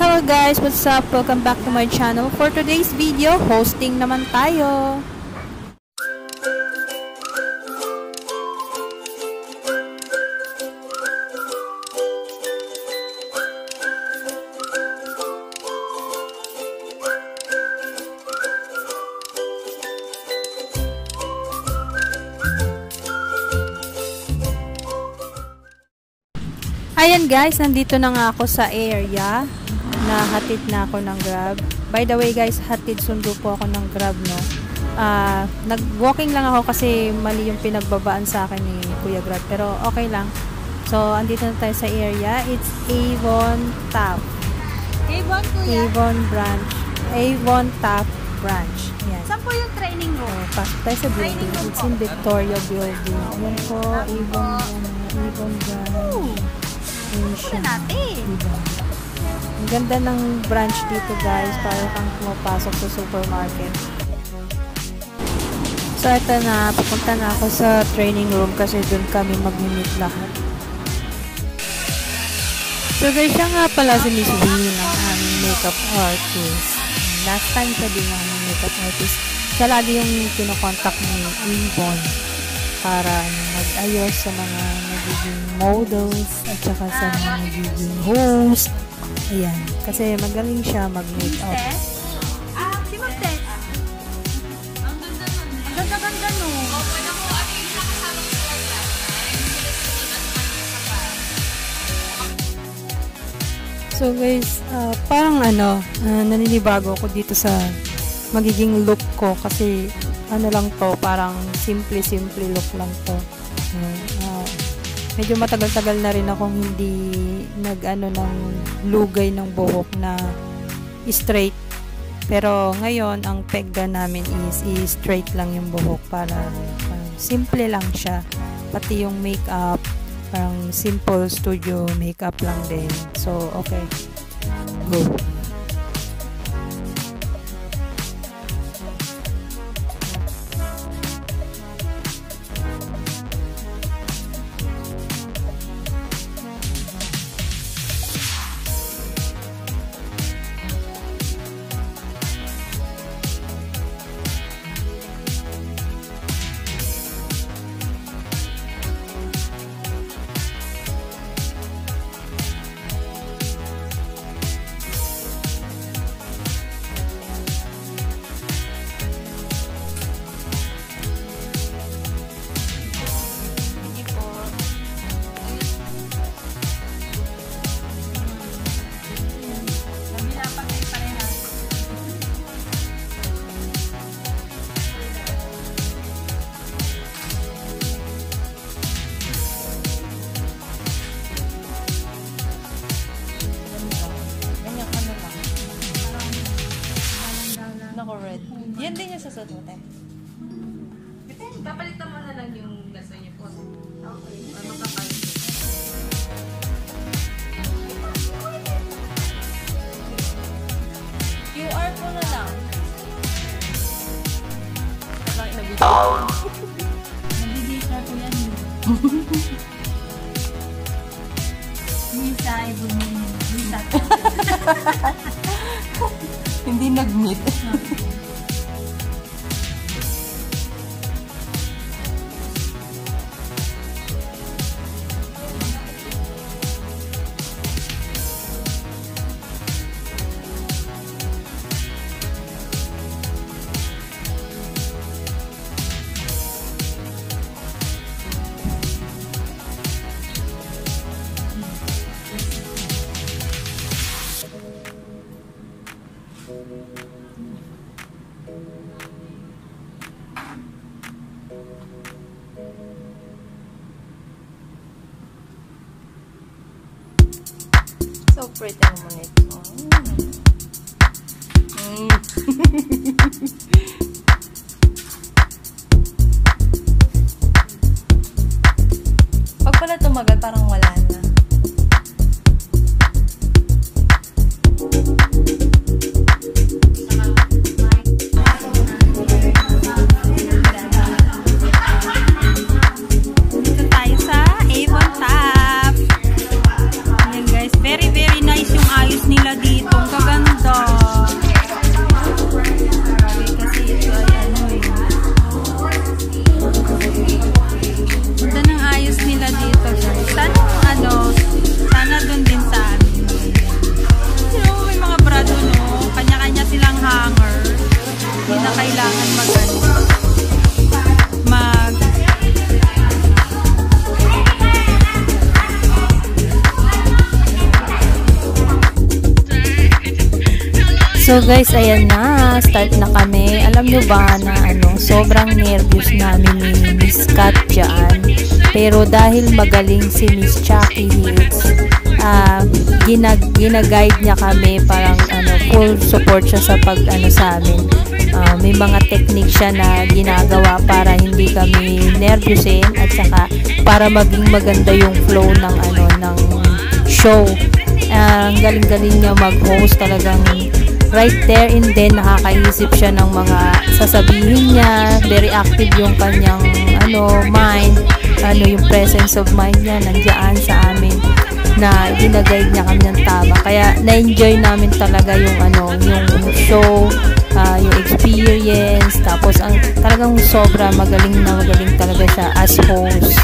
Hello guys, what's up? Welcome back to my channel. For today's video, hosting naman tayo. Ayan guys, nandito na nga ako sa area na hatid na ako ng Grab. By the way guys, hatid sundo po ako ng Grab, no. Nag-walking lang ako kasi mali yung pinagbabaan sa akin ni Kuya Grab, pero okay lang. So, andito na tayo sa area. It's Avon Top. Avon, Kuya? Avon branch. Avon Top branch. Ayan. Saan po yung training room? Pasok tayo sa building. It's in Victoria building. Ayan po, Avon branch. Ito natin. Diba? Ang ganda ng branch dito guys, para kang pumapasok sa supermarket. So ito na, pupunta na ako sa training room kasi doon kami mag-meet lahat. So guys, siya nga pala si Miss V ng aming makeup artist. Last time siya din ang makeup artist. Siya lagi yung kinokontak ni Avon para mag-ayos sa mga nagiging models at saka sa mga nagiging host. Ayan. Kasi magaling siya mag-makeup. Si Magten. Ang ganda-ganda no. So guys, parang naninibago ako dito sa magiging look ko kasi lang to, parang simple look lang to. Medyo matagal-tagal na rin akong hindi ng lugay ng buhok na straight. Pero ngayon, ang pegda namin is straight lang yung buhok para simple lang siya. Pati yung makeup, parang simple studio makeup lang din. So, okay. Go. Red. Yan din yung sasagutin. Papalitan mo na lang yung gaso niyo po. Okay. Magkakalit. QR po na lang. Nabibita po yan. Misa, Misa. Hindi nag-meet. So pretty naman ito. Pag pala tumagal, parang wala na. Dito tayo sa Avon Top. Ayan guys, very nice yung ayos nila dito. Ang kaganda. Okay, kasi ito ay ano eh. Ganda ng ayos nila dito, guys. Sana dun din sa amin. May mga brado, no? Kanya-kanya silang hanger. Hindi na kailangan So guys, ayan na, start na kami. Alam nyo ba na sobrang nervous namin ni Miss Kat dyan. Pero dahil magaling si Miss Chucky Hicks, ginaguide niya kami, parang full support siya sa sa amin. May mga technique siya na ginagawa para hindi kami nervyusin at saka para maging maganda yung flow ng ng show. Ang galing-galing niya mag-host, talagang right there and then nakakaisip siya ng mga sasabihin niya. Very active yung kanyang mind, yung presence of mind niya nandiyan sa amin, na ginaguide niya kami ng tama. Kaya na-enjoy namin talaga yung yung show, yung experience. Tapos talagang sobra magaling talaga siya as host.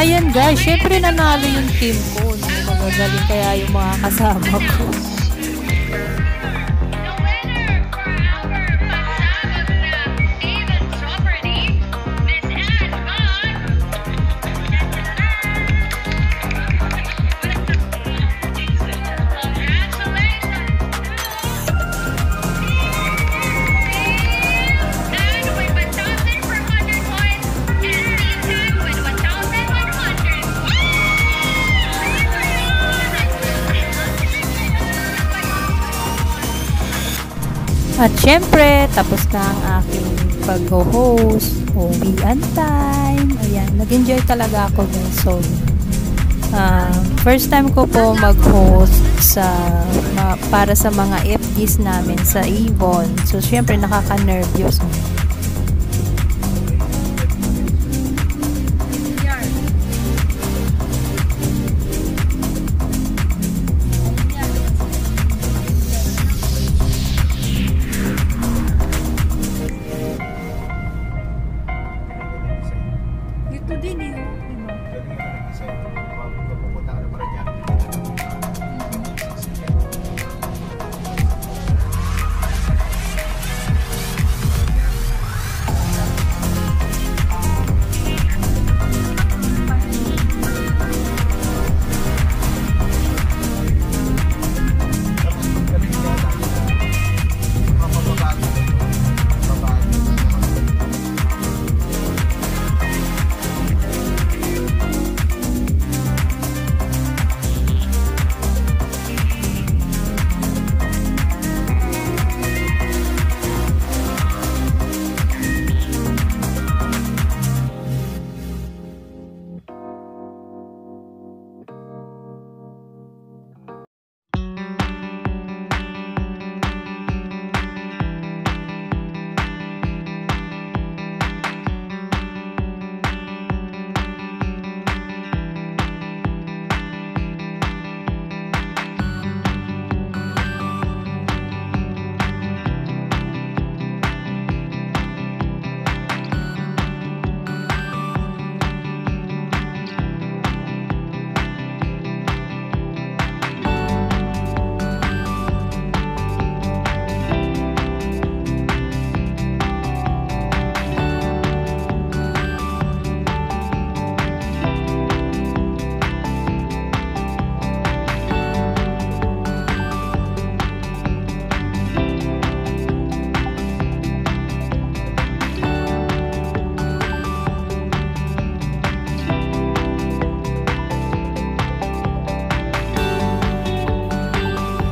Ayan guys, syempre nanalo yung team ko. Magaling kaya yung mga kasama ko. At syempre, tapos na ang aking pag-host. Uwian time. Ayan, nag-enjoy talaga ako guys. So, first time ko po mag-host para sa mga FGs namin sa Avon. So, syempre, nakaka-nervyos. Dito din eh. Diba?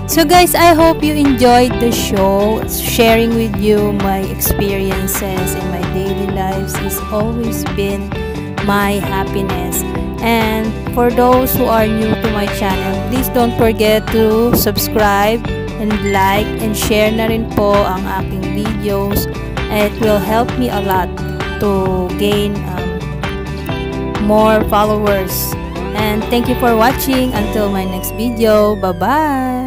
So guys, I hope you enjoyed the show. Sharing with you my experiences in my daily lives has always been my happiness. And for those who are new to my channel, please don't forget to subscribe and like and share na rin po ang aking videos. It will help me a lot to gain more followers. And thank you for watching. Until my next video. Bye-bye!